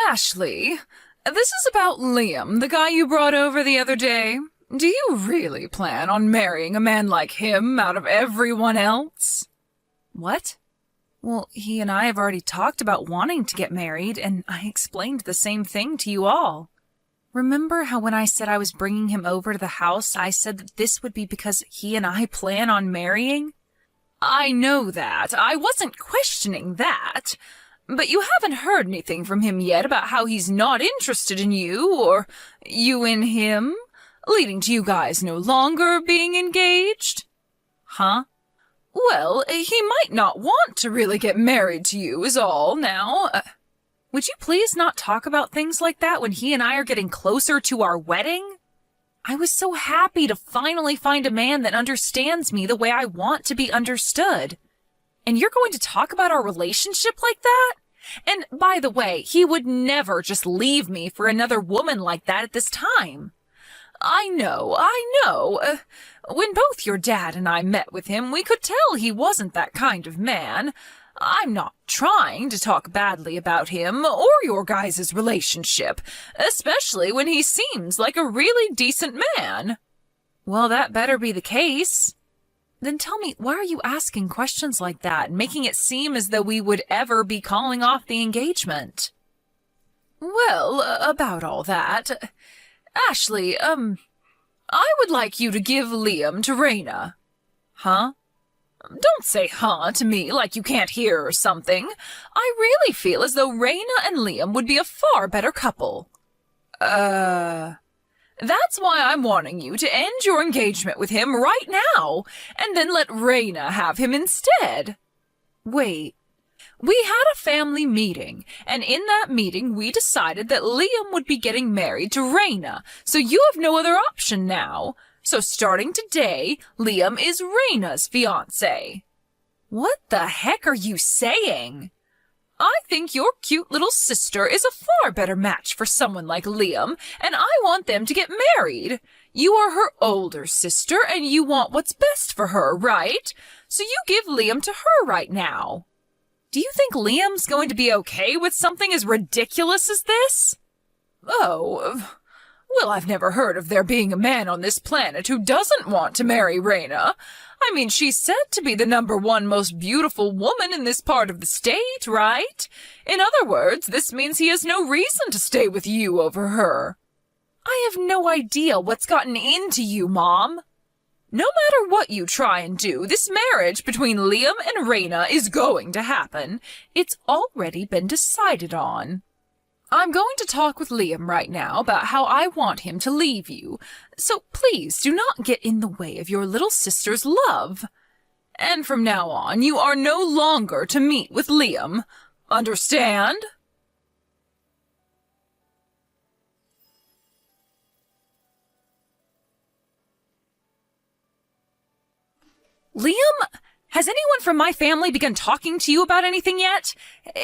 Ashley, this is about Liam, the guy you brought over the other day. Do you really plan on marrying a man like him out of everyone else? What? Well, he and I have already talked about wanting to get married, and I explained the same thing to you all. Remember how when I said I was bringing him over to the house, I said that this would be because he and I plan on marrying? I know that. I wasn't questioning that. But you haven't heard anything from him yet about how he's not interested in you, or you in him, leading to you guys no longer being engaged? Huh? Well, he might not want to really get married to you is all now. Would you please not talk about things like that when he and I are getting closer to our wedding? I was so happy to finally find a man that understands me the way I want to be understood. And you're going to talk about our relationship like that? And by the way, he would never just leave me for another woman like that at this time. I know. When both your dad and I met with him, we could tell he wasn't that kind of man. I'm not trying to talk badly about him or your guys' relationship, especially when he seems like a really decent man. Well, that better be the case. Then tell me, why are you asking questions like that, making it seem as though we would ever be calling off the engagement? Well, about all that, Ashley, I would like you to give Liam to Raina. Huh? Don't say huh to me like you can't hear or something. I really feel as though Raina and Liam would be a far better couple. That's why I'm wanting you to end your engagement with him right now, and then let Raina have him instead. Wait. We had a family meeting, and in that meeting we decided that Liam would be getting married to Raina, so you have no other option now. So starting today, Liam is Raina's fiance. What the heck are you saying? I think your cute little sister is a far better match for someone like Liam, and I want them to get married. You are her older sister, and you want what's best for her, right? So you give Liam to her right now. Do you think Liam's going to be okay with something as ridiculous as this? Oh, well, I've never heard of there being a man on this planet who doesn't want to marry Raina. I mean, she's said to be the #1 most beautiful woman in this part of the state, right? In other words, this means he has no reason to stay with you over her. I have no idea what's gotten into you, Mom. No matter what you try and do, this marriage between Liam and Raina is going to happen. It's already been decided on. I'm going to talk with Liam right now about how I want him to leave you, so please do not get in the way of your little sister's love. And from now on, you are no longer to meet with Liam. Understand? Liam, has anyone from my family begun talking to you about anything yet?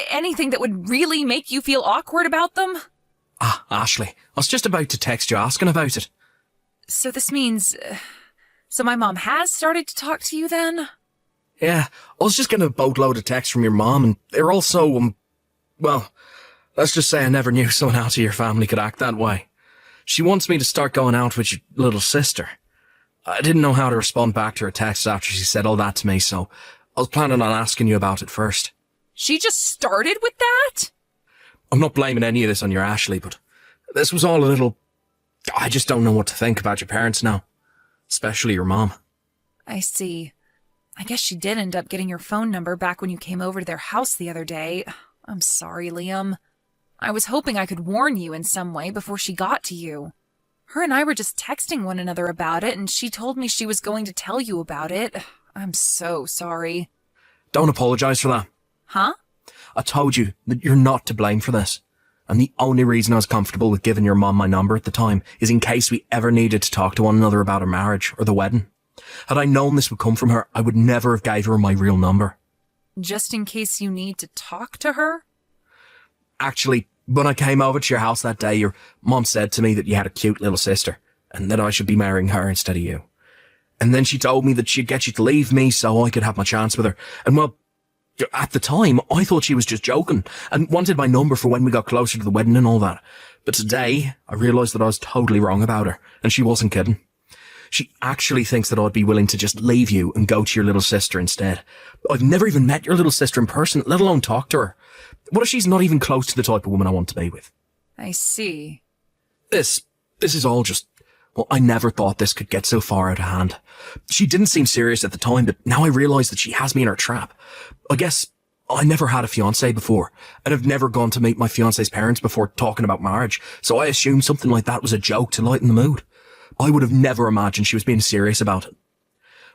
Anything that would really make you feel awkward about them? Ashley, I was just about to text you asking about it. So this means... so my mom has started to talk to you then? Yeah, I was just getting a boatload of texts from your mom, and they're all so, well, let's just say I never knew someone out of your family could act that way. She wants me to start going out with your little sister. I didn't know how to respond back to her texts after she said all that to me, so I was planning on asking you about it first. She just started with that? I'm not blaming any of this on your Ashley, but this was all a little... I just don't know what to think about your parents now. Especially your mom. I see. I guess she did end up getting your phone number back when you came over to their house the other day. I'm sorry, Liam. I was hoping I could warn you in some way before she got to you. Her and I were just texting one another about it, and she told me she was going to tell you about it. I'm so sorry. Don't apologize for that. Huh? I told you that you're not to blame for this. And the only reason I was comfortable with giving your mom my number at the time is in case we ever needed to talk to one another about our marriage or the wedding. Had I known this would come from her, I would never have gave her my real number. Just in case you need to talk to her? Actually, when I came over to your house that day, your mom said to me that you had a cute little sister and that I should be marrying her instead of you. And then she told me that she'd get you to leave me so I could have my chance with her. And well, At the time, I thought she was just joking and wanted my number for when we got closer to the wedding and all that. But today, I realised that I was totally wrong about her, and she wasn't kidding. She actually thinks that I'd be willing to just leave you and go to your little sister instead. I've never even met your little sister in person, let alone talk to her. What if she's not even close to the type of woman I want to be with? I see. This is all just... Well, I never thought this could get so far out of hand. She didn't seem serious at the time, but now I realise that she has me in her trap. I guess I never had a fiance before, and I've never gone to meet my fiance's parents before talking about marriage, so I assumed something like that was a joke to lighten the mood. I would have never imagined she was being serious about it.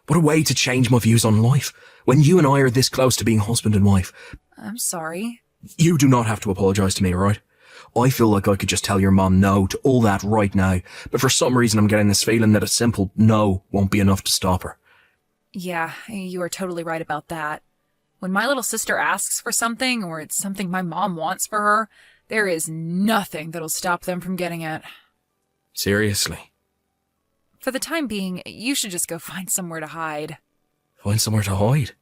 What a way to change my views on life, when you and I are this close to being husband and wife. I'm sorry. You do not have to apologise to me, alright? I feel like I could just tell your mom no to all that right now, but for some reason I'm getting this feeling that a simple no won't be enough to stop her. Yeah, you are totally right about that. When my little sister asks for something, or it's something my mom wants for her, there is nothing that'll stop them from getting it. Seriously? For the time being, you should just go find somewhere to hide. Find somewhere to hide?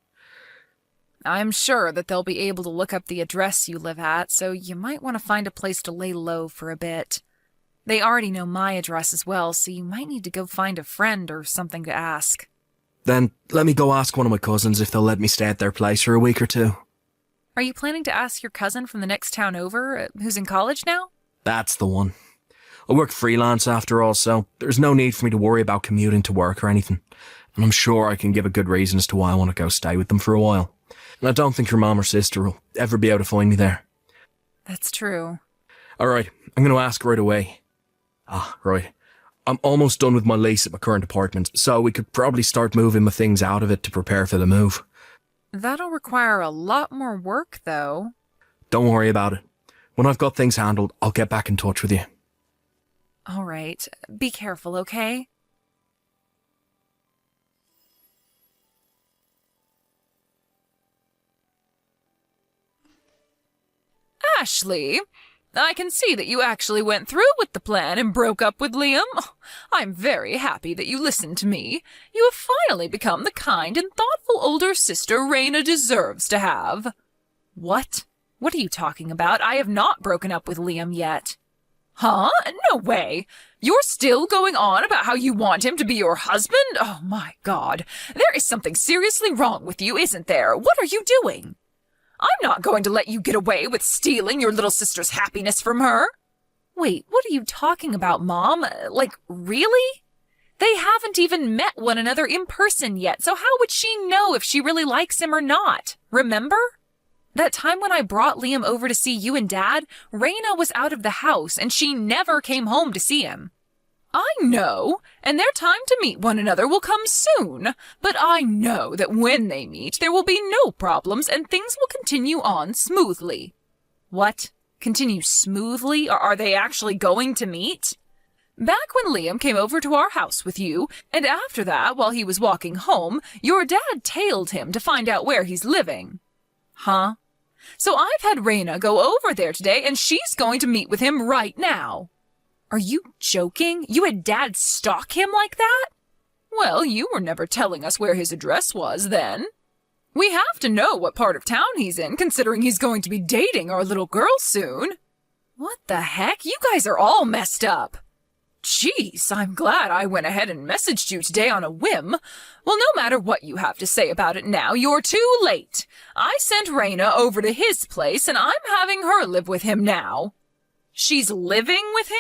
I'm sure that they'll be able to look up the address you live at, so you might want to find a place to lay low for a bit. They already know my address as well, so you might need to go find a friend or something to ask. Then let me go ask one of my cousins if they'll let me stay at their place for a week or two. Are you planning to ask your cousin from the next town over, who's in college now? That's the one. I work freelance after all, so there's no need for me to worry about commuting to work or anything. And I'm sure I can give a good reason as to why I want to go stay with them for a while. And I don't think your mom or sister will ever be able to find me there. That's true. Alright, I'm going to ask right away. Right. I'm almost done with my lease at my current apartment, so we could probably start moving my things out of it to prepare for the move. That'll require a lot more work, though. Don't worry about it. When I've got things handled, I'll get back in touch with you. All right. Be careful, okay? Ashley, I can see that you actually went through with the plan and broke up with Liam. I'm very happy that you listened to me. You have finally become the kind and thoughtful older sister Raina deserves to have. What? What are you talking about? I have not broken up with Liam yet. Huh? No way. You're still going on about how you want him to be your husband? Oh my God. There is something seriously wrong with you, isn't there? What are you doing? I'm not going to let you get away with stealing your little sister's happiness from her. Wait, what are you talking about, Mom? Like, really? They haven't even met one another in person yet, so how would she know if she really likes him or not? Remember? That time when I brought Liam over to see you and Dad, Raina was out of the house and she never came home to see him. I know, and their time to meet one another will come soon, but I know that when they meet, there will be no problems and things will continue on smoothly. What? Continue smoothly? Or are they actually going to meet? Back when Liam came over to our house with you, and after that, while he was walking home, your dad tailed him to find out where he's living. Huh? So I've had Raina go over there today, and she's going to meet with him right now. Are you joking? You had Dad stalk him like that? Well, you were never telling us where his address was then. We have to know what part of town he's in, considering he's going to be dating our little girl soon. What the heck? You guys are all messed up. Jeez, I'm glad I went ahead and messaged you today on a whim. Well, no matter what you have to say about it now, you're too late. I sent Raina over to his place, and I'm having her live with him now. She's living with him?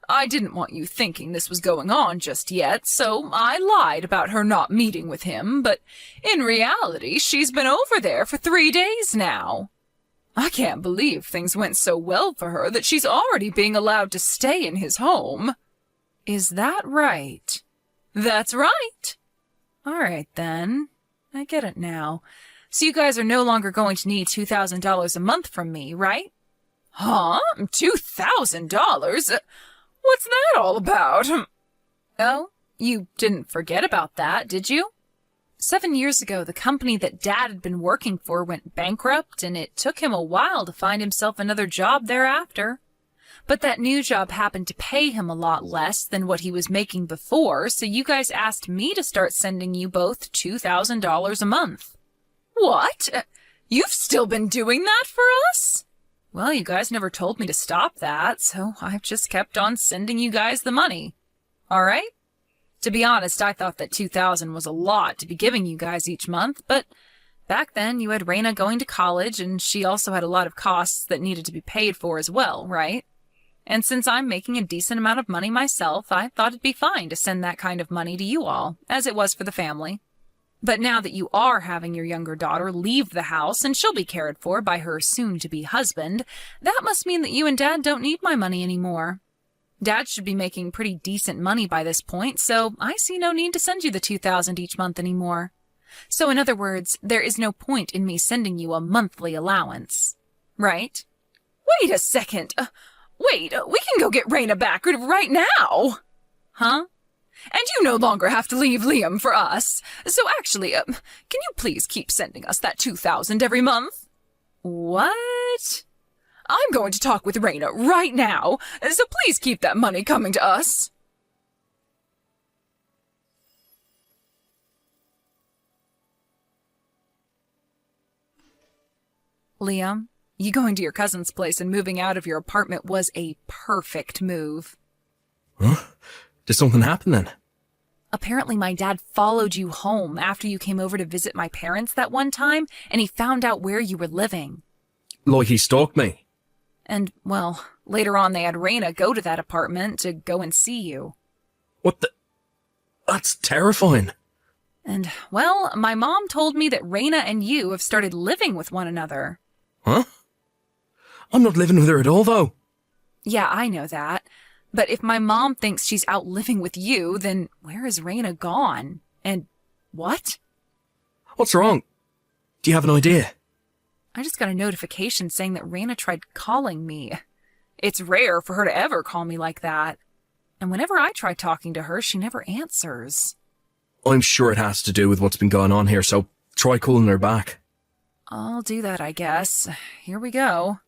I didn't want you thinking this was going on just yet, so I lied about her not meeting with him, but in reality, she's been over there for 3 days now. I can't believe things went so well for her that she's already being allowed to stay in his home. Is that right? That's right. All right, then. I get it now. So you guys are no longer going to need $2,000 a month from me, right? Huh? $2,000? What's that all about? Oh, you didn't forget about that, did you? 7 years ago, the company that Dad had been working for went bankrupt, and it took him a while to find himself another job thereafter. But that new job happened to pay him a lot less than what he was making before, so you guys asked me to start sending you both $2,000 a month. What? You've still been doing that for us? Well, you guys never told me to stop that, so I've just kept on sending you guys the money. All right? To be honest, I thought that $2,000 was a lot to be giving you guys each month, but back then you had Raina going to college, and she also had a lot of costs that needed to be paid for as well, right? And since I'm making a decent amount of money myself, I thought it'd be fine to send that kind of money to you all, as it was for the family. But now that you are having your younger daughter leave the house and she'll be cared for by her soon-to-be husband, that must mean that you and Dad don't need my money anymore. Dad should be making pretty decent money by this point, so I see no need to send you the $2,000 each month anymore. So in other words, there is no point in me sending you a monthly allowance. Right? Wait a second. We can go get Raina back right now. Huh? And you no longer have to leave Liam for us. So actually, can you please keep sending us that $2,000 every month? What? I'm going to talk with Raina right now, so please keep that money coming to us. Liam, you going to your cousin's place and moving out of your apartment was a perfect move. Huh? Did something happen then? Apparently my dad followed you home after you came over to visit my parents that one time, and he found out where you were living. Like he stalked me? And, well, later on they had Raina go to that apartment to go and see you. What the? That's terrifying. And, well, my mom told me that Raina and you have started living with one another. Huh? I'm not living with her at all, though. Yeah, I know that. But if my mom thinks she's out living with you, then where is Raina gone? And what? What's wrong? Do you have an idea? I just got a notification saying that Raina tried calling me. It's rare for her to ever call me like that. And whenever I try talking to her, she never answers. I'm sure it has to do with what's been going on here, so try calling her back. I'll do that, I guess. Here we go.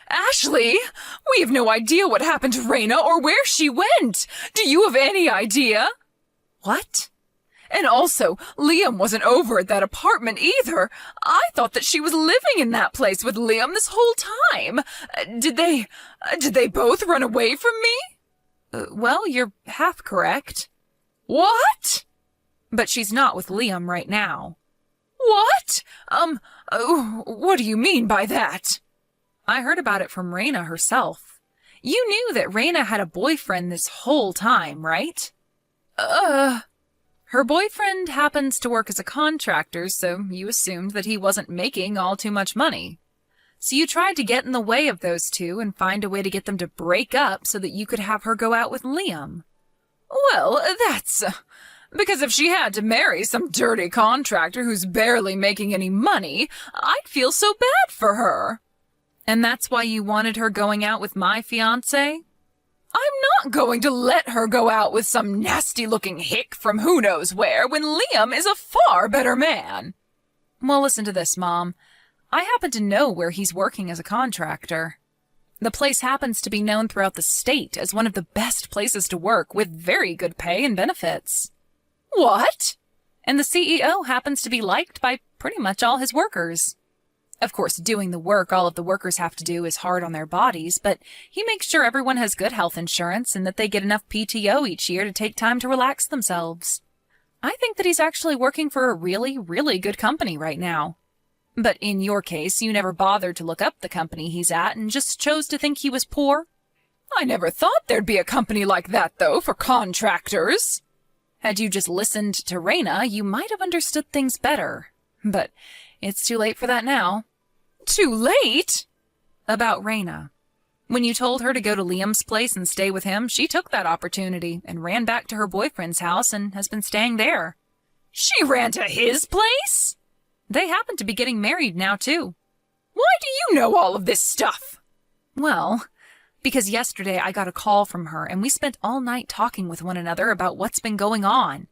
Ashley, we have no idea what happened to Raina or where she went. Do you have any idea? What? And also, Liam wasn't over at that apartment either. I thought that she was living in that place with Liam this whole time. Did they both run away from me? Well, you're half correct. What? But she's not with Liam right now. What? What do you mean by that? I heard about it from Raina herself. You knew that Raina had a boyfriend this whole time, right? Her boyfriend happens to work as a contractor, so you assumed that he wasn't making all too much money. So you tried to get in the way of those two and find a way to get them to break up so that you could have her go out with Liam. Well, that's... because if she had to marry some dirty contractor who's barely making any money, I'd feel so bad for her. And that's why you wanted her going out with my fiance? I'm not going to let her go out with some nasty-looking hick from who knows where when Liam is a far better man. Well, listen to this, Mom. I happen to know where he's working as a contractor. The place happens to be known throughout the state as one of the best places to work with very good pay and benefits. What? And the CEO happens to be liked by pretty much all his workers. Of course, doing the work all of the workers have to do is hard on their bodies, but he makes sure everyone has good health insurance and that they get enough PTO each year to take time to relax themselves. I think that he's actually working for a really, really good company right now. But in your case, you never bothered to look up the company he's at and just chose to think he was poor. I never thought there'd be a company like that, though, for contractors. Had you just listened to Raina, you might have understood things better. But it's too late for that now. Too late? About Raina. When you told her to go to Liam's place and stay with him, she took that opportunity and ran back to her boyfriend's house and has been staying there. She ran to his place? They happen to be getting married now, too. Why do you know all of this stuff? Well, because yesterday I got a call from her and we spent all night talking with one another about what's been going on.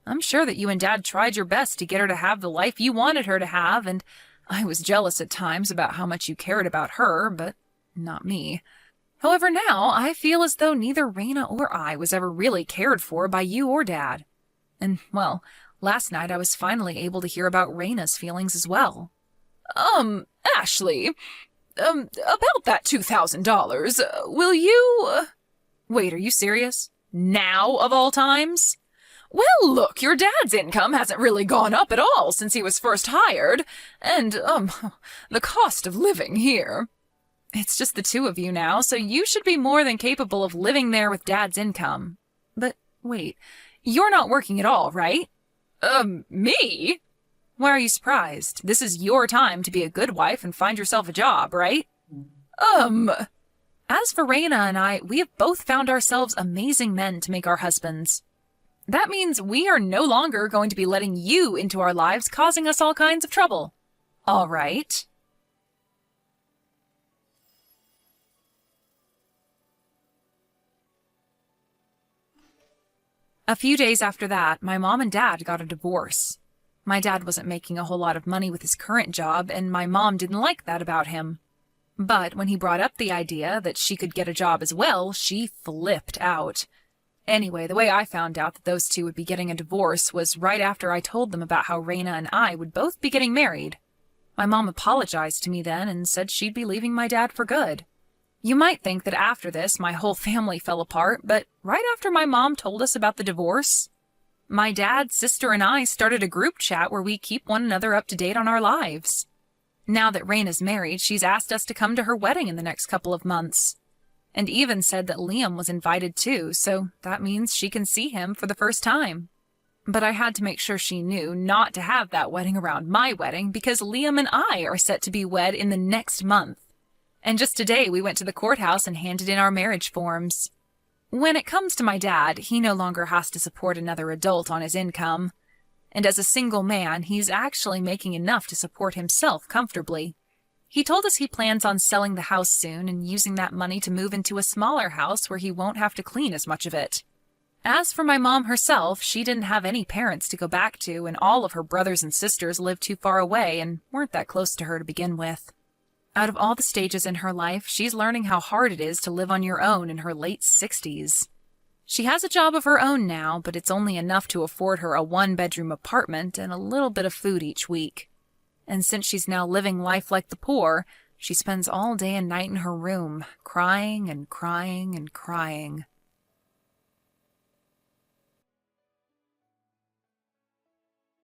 I'm sure that you and Dad tried your best to get her to have the life you wanted her to have, and I was jealous at times about how much you cared about her, but not me. However, now I feel as though neither Raina or I was ever really cared for by you or Dad. And, well, last night I was finally able to hear about Raina's feelings as well. Ashley, about that $2,000, will you... Wait, are you serious? Now, of all times? Well, look, your dad's income hasn't really gone up at all since he was first hired, and, the cost of living here. It's just the two of you now, so you should be more than capable of living there with Dad's income. But wait, you're not working at all, right? Me? Why are you surprised? This is your time to be a good wife and find yourself a job, right? As for Raina and I, we have both found ourselves amazing men to make our husbands. That means we are no longer going to be letting you into our lives, causing us all kinds of trouble. All right? A few days after that, my mom and dad got a divorce. My dad wasn't making a whole lot of money with his current job, and my mom didn't like that about him. But when he brought up the idea that she could get a job as well, she flipped out. Anyway, the way I found out that those two would be getting a divorce was right after I told them about how Raina and I would both be getting married. My mom apologized to me then and said she'd be leaving my dad for good. You might think that after this, my whole family fell apart, but right after my mom told us about the divorce, my dad, sister, and I started a group chat where we keep one another up to date on our lives. Now that Raina's married, she's asked us to come to her wedding in the next couple of months, and even said that Liam was invited too, so that means she can see him for the first time. But I had to make sure she knew not to have that wedding around my wedding because Liam and I are set to be wed in the next month. And just today we went to the courthouse and handed in our marriage forms. When it comes to my dad, he no longer has to support another adult on his income. And as a single man, he's actually making enough to support himself comfortably. He told us he plans on selling the house soon and using that money to move into a smaller house where he won't have to clean as much of it. As for my mom herself, she didn't have any parents to go back to, and all of her brothers and sisters lived too far away and weren't that close to her to begin with. Out of all the stages in her life, she's learning how hard it is to live on your own in her late 60s. She has a job of her own now, but it's only enough to afford her a one-bedroom apartment and a little bit of food each week. And since she's now living life like the poor, she spends all day and night in her room, crying and crying and crying.